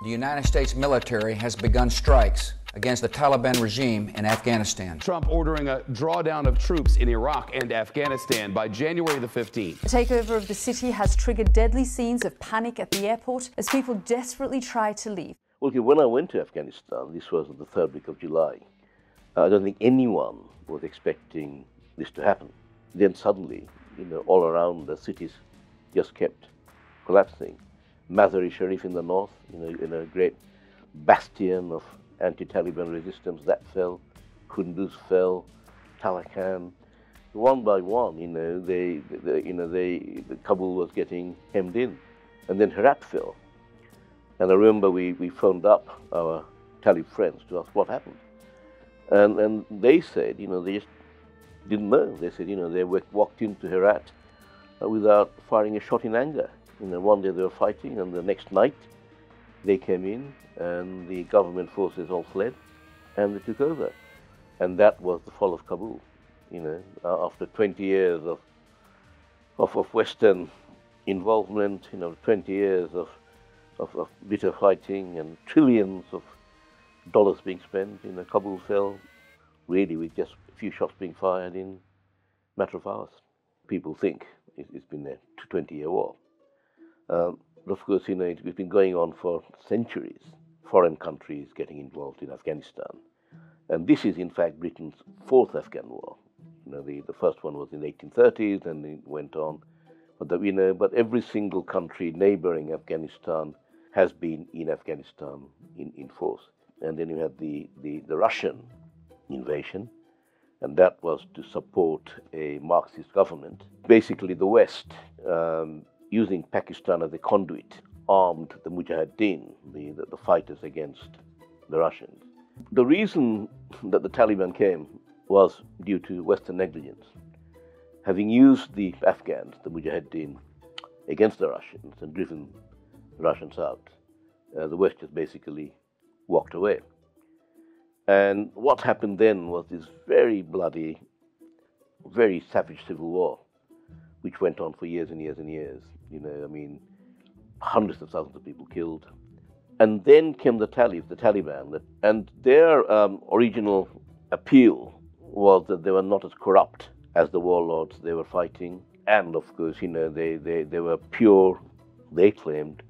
The United States military has begun strikes against the Taliban regime in Afghanistan. Trump ordering a drawdown of troops in Iraq and Afghanistan by January the 15th. The takeover of the city has triggered deadly scenes of panic at the airport as people desperately try to leave. Okay, when I went to Afghanistan, this was the third week of July, I don't think anyone was expecting this to happen. Then suddenly, all around the cities just kept collapsing. Mazar-e-Sharif in the north, in a great bastion of anti-Taliban resistance, that fell. Kunduz fell. Talakhan. One by one, Kabul was getting hemmed in, and then Herat fell. And I remember we phoned up our Talib friends to ask what happened, and they said, they just didn't know. They said, they walked into Herat without firing a shot in anger. One day they were fighting, and the next night they came in, and the government forces all fled, and they took over. And that was the Fall of Kabul. After 20 years of Western involvement, 20 years of bitter fighting and trillions of dollars being spent, Kabul fell really with just a few shots being fired in a matter of hours. People think it's been a 20-year war. But of course, it's been going on for centuries. Foreign countries getting involved in Afghanistan. And this is, in fact, Britain's fourth Afghan war. The first one was in the 1830s, and it went on. But every single country neighboring Afghanistan has been in Afghanistan in force. And then you had the Russian invasion, and that was to support a Marxist government. Basically, the West, using Pakistan as a conduit, armed the Mujahideen, the fighters against the Russians. The reason that the Taliban came was due to Western negligence. Having used the Afghans, the Mujahideen, against the Russians and driven the Russians out, the West just basically walked away. And what happened then was this very bloody, very savage civil war, which went on for years and years and years. Hundreds of thousands of people killed. And then came the Taliban, and their original appeal was that they were not as corrupt as the warlords they were fighting. And of course, they were pure, they claimed,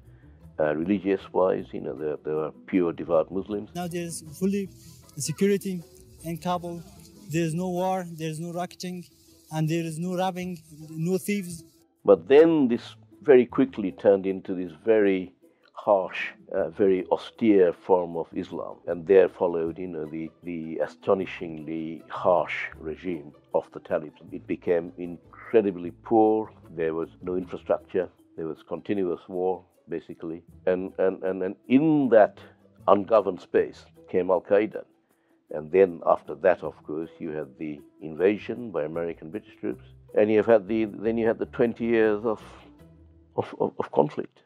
religious-wise, they were pure, devout Muslims. Now there's fully security in Kabul. There's no war, there's no racketing, and there is no robbing, no thieves. But then this very quickly turned into this very harsh, very austere form of Islam. And there followed, the astonishingly harsh regime of the Taliban. It became incredibly poor. There was no infrastructure. There was continuous war, basically. And in that ungoverned space came Al-Qaeda. And then after that, of course, you had the invasion by American British troops. And you had the 20 years of conflict.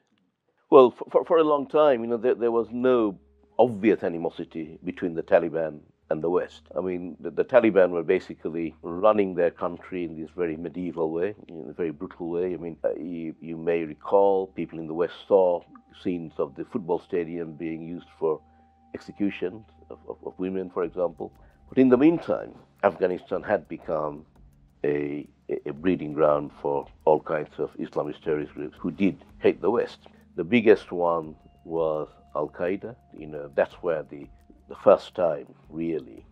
Well, for a long time, there was no obvious animosity between the Taliban and the West. The Taliban were basically running their country in this very medieval way, in a very brutal way. You may recall people in the West saw scenes of the football stadium being used for executions of women, for example. But in the meantime, Afghanistan had become a breeding ground for all kinds of Islamist terrorist groups who did hate the West. The biggest one was Al-Qaeda. That's where the first time, really,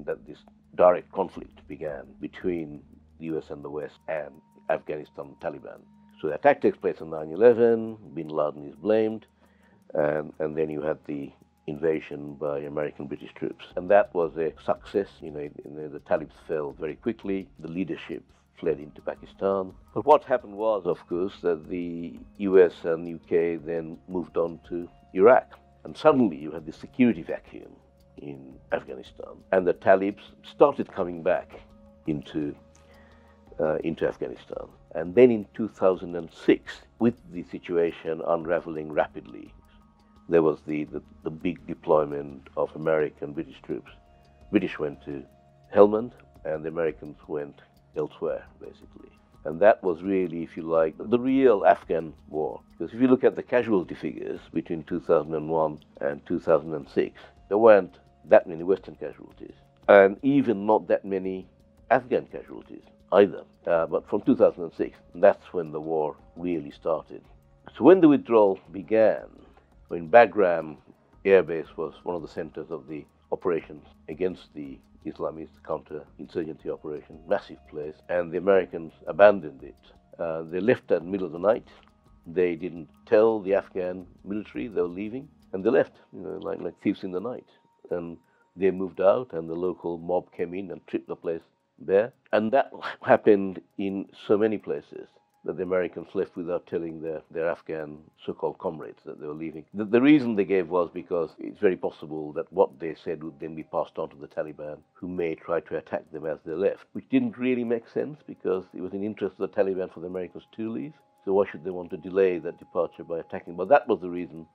that this direct conflict began between the US and the West and Afghanistan Taliban. So the attack takes place on 9/11, Bin Laden is blamed, and then you had the invasion by American British troops. And that was a success. The Talibs fell very quickly. The leadership fled into Pakistan. But what happened was, of course, that the US and UK then moved on to Iraq. And suddenly you had this security vacuum in Afghanistan. And the Talibs started coming back into Afghanistan. And then in 2006, with the situation unraveling rapidly, there was the big deployment of American British troops. British went to Helmand, and the Americans went elsewhere, basically. And that was really, if you like, the real Afghan war. Because if you look at the casualty figures between 2001 and 2006, there weren't that many Western casualties, and even not that many Afghan casualties either. But from 2006, that's when the war really started. So when the withdrawal began, when Bagram Air Base was one of the centers of the operations against the Islamist counter-insurgency operation, massive place, and the Americans abandoned it. They left at the middle of the night. They didn't tell the Afghan military they were leaving, and they left, like thieves in the night. And they moved out, and the local mob came in and stripped the place bare. And that happened in so many places that the Americans left without telling their Afghan so-called comrades that they were leaving. The reason they gave was because it's very possible that what they said would then be passed on to the Taliban, who may try to attack them as they left, which didn't really make sense because it was in the interest of the Taliban for the Americans to leave. So why should they want to delay that departure by attacking? But that was the reason.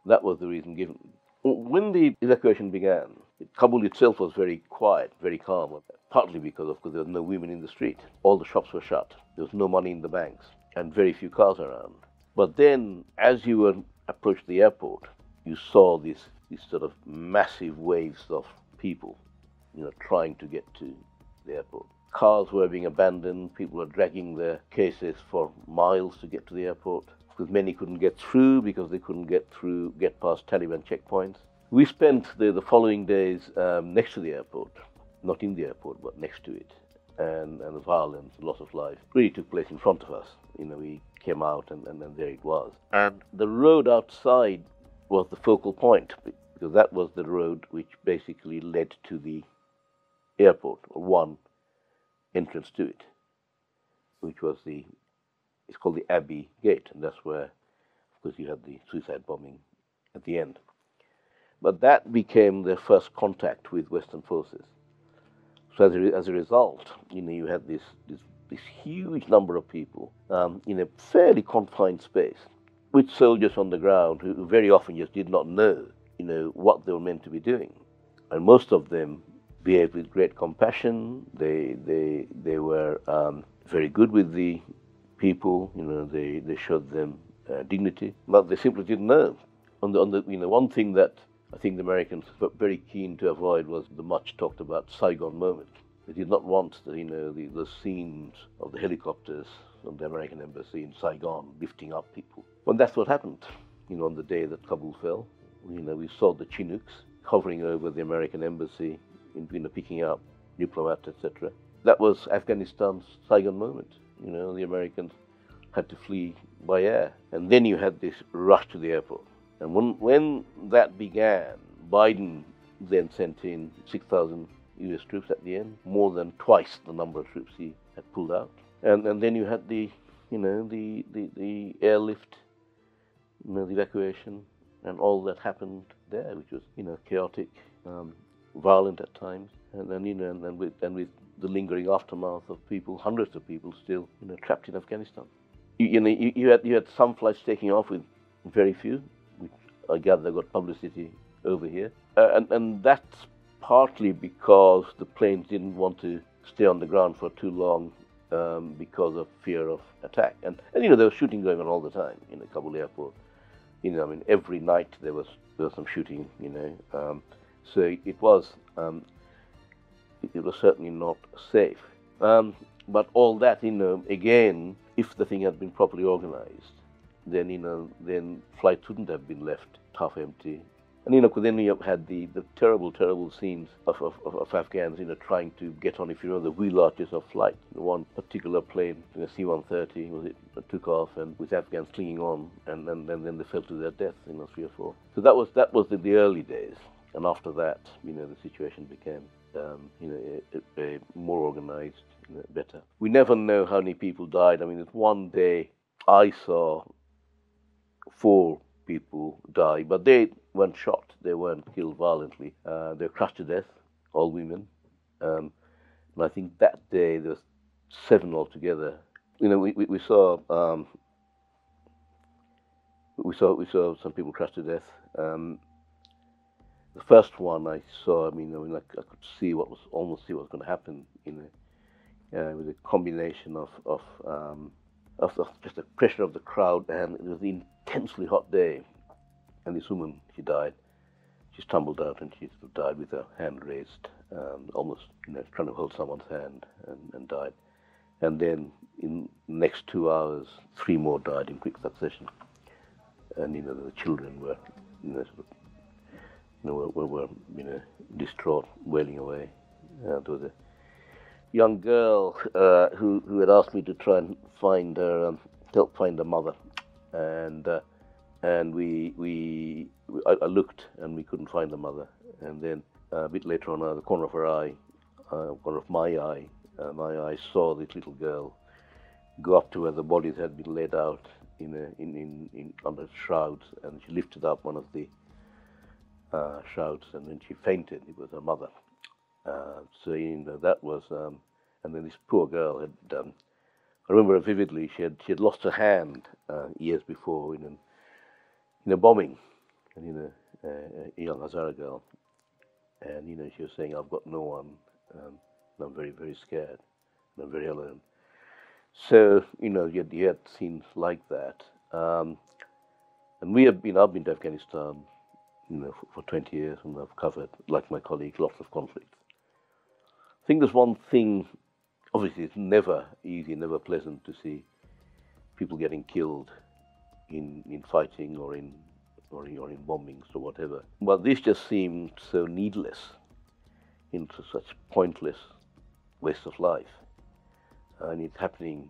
That was the reason given. When the evacuation began, Kabul itself was very quiet, very calm, partly because, of course, there were no women in the street. All the shops were shut. There was no money in the banks and very few cars around. But then, as you approached the airport, you saw these sort of massive waves of people, trying to get to the airport. Cars were being abandoned. People were dragging their cases for miles to get to the airport, because many couldn't get through because they couldn't get past Taliban checkpoints. We spent the following days next to the airport, not in the airport, but next to it. And the violence, loss of life, really took place in front of us. We came out and there it was. And the road outside was the focal point, because that was the road which basically led to the airport, or one entrance to it, which was it's called the Abbey Gate, and that's where, of course, you had the suicide bombing at the end. But that became their first contact with Western forces. So as a result, you had this huge number of people in a fairly confined space, with soldiers on the ground who very often just did not know, what they were meant to be doing, and most of them behaved with great compassion. They were very good with the people. They showed them dignity, but they simply didn't know. One thing that I think the Americans were very keen to avoid was the much talked about Saigon moment. They did not want the scenes of the helicopters from the American embassy in Saigon lifting up people. But that's what happened. On the day that Kabul fell, we saw the Chinooks hovering over the American embassy, picking up diplomats, etc. That was Afghanistan's Saigon moment. The Americans had to flee by air, and then you had this rush to the airport. And when that began, Biden then sent in 6,000 US troops at the end, more than twice the number of troops he had pulled out. And then you had the airlift, the evacuation, and all that happened there, which was chaotic, violent at times, and then with the lingering aftermath of people, hundreds of people still trapped in Afghanistan. You had some flights taking off with very few, which I gather got publicity over here, and that's partly because the planes didn't want to stay on the ground for too long because of fear of attack, and there was shooting going on all the time in the Kabul airport. Every night there was some shooting. So it was certainly not safe. But all that, again, if the thing had been properly organized, then flights wouldn't have been left half empty. And then you had the terrible scenes of Afghans, trying to get on, if you know, the wheel arches of flight. One particular plane, a C-130, took off, and with Afghans clinging on, and then they fell to their death, 3 or 4. So that was in the early days, and after that, the situation became, a more organized, better. We never know how many people died. One day I saw 4 people die, but they weren't shot. They weren't killed violently. They were crushed to death, all women. And I think that day there was 7 altogether. We saw some people crushed to death. The first one I saw, I could see almost see what was going to happen. It was a combination of just the pressure of the crowd, and it was an intensely hot day. And this woman, she died. She stumbled out and she sort of died with her hand raised, almost trying to hold someone's hand, and died. And then in the next 2 hours, 3 more died in quick succession. And the children were were distraught, wailing away. There was a young girl who had asked me to try and find her, help find her mother, and I looked and we couldn't find the mother. And then a bit later on, the corner of her eye, corner of my eye, saw this little girl go up to where the bodies had been laid out under shrouds, and she lifted up one of the shrouds, and then she fainted. It was her mother. So that was, and then this poor girl had. I remember her vividly. She had lost her hand years before in a bombing, and a young Hazara girl, and she was saying, "I've got no one, and I'm very, very scared, and I'm very alone." So you had scenes like that, and I've been to Afghanistan, for 20 years, and I've covered, like my colleagues, lots of conflicts. I think there's one thing. Obviously, it's never easy, never pleasant to see people getting killed in fighting or in bombings or whatever. But this just seemed so needless, into such pointless waste of life, and it's happening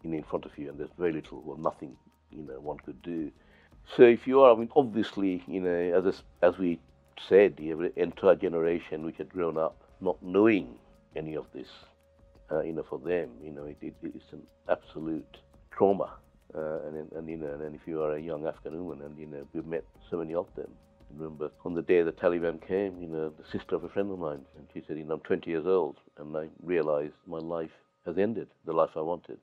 in front of you, and there's very little or nothing one could do. So if you are, obviously, as we said, you have an entire generation which had grown up not knowing any of this. For them, it's an absolute trauma. And if you are a young Afghan woman, and we've met so many of them. I remember on the day the Taliban came, the sister of a friend of mine, and she said, I'm 20 years old, and I realized my life has ended, the life I wanted.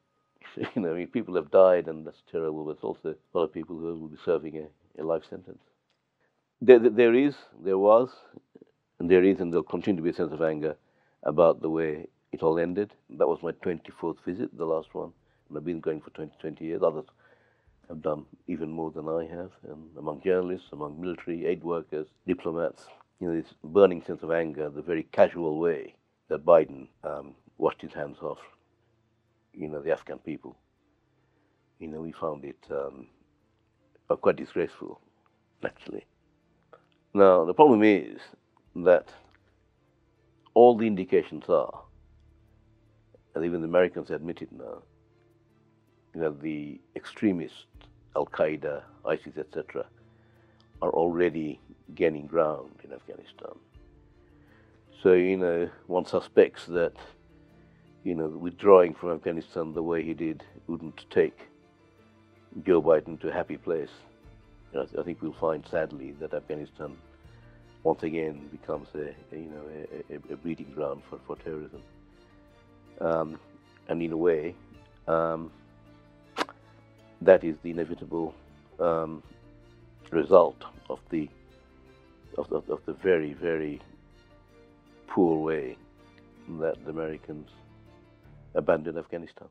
People have died, and that's terrible, but also a lot of people who will be serving a life sentence. There was, and there'll continue to be a sense of anger about the way it all ended. That was my 24th visit, the last one, and I've been going for 20 years. Others have done even more than I have, and among journalists, among military, aid workers, diplomats, this burning sense of anger, the very casual way that Biden washed his hands off, the Afghan people. We found it quite disgraceful, actually. Now, the problem is that all the indications are, and even the Americans admit it now, the extremists, Al-Qaeda, ISIS, etc., are already gaining ground in Afghanistan. So, one suspects that, withdrawing from Afghanistan the way he did wouldn't take Joe Biden to a happy place. I think we'll find, sadly, that Afghanistan once again becomes a breeding ground for terrorism. And in a way, that is the inevitable result of the very, very poor way that the Americans abandoned Afghanistan.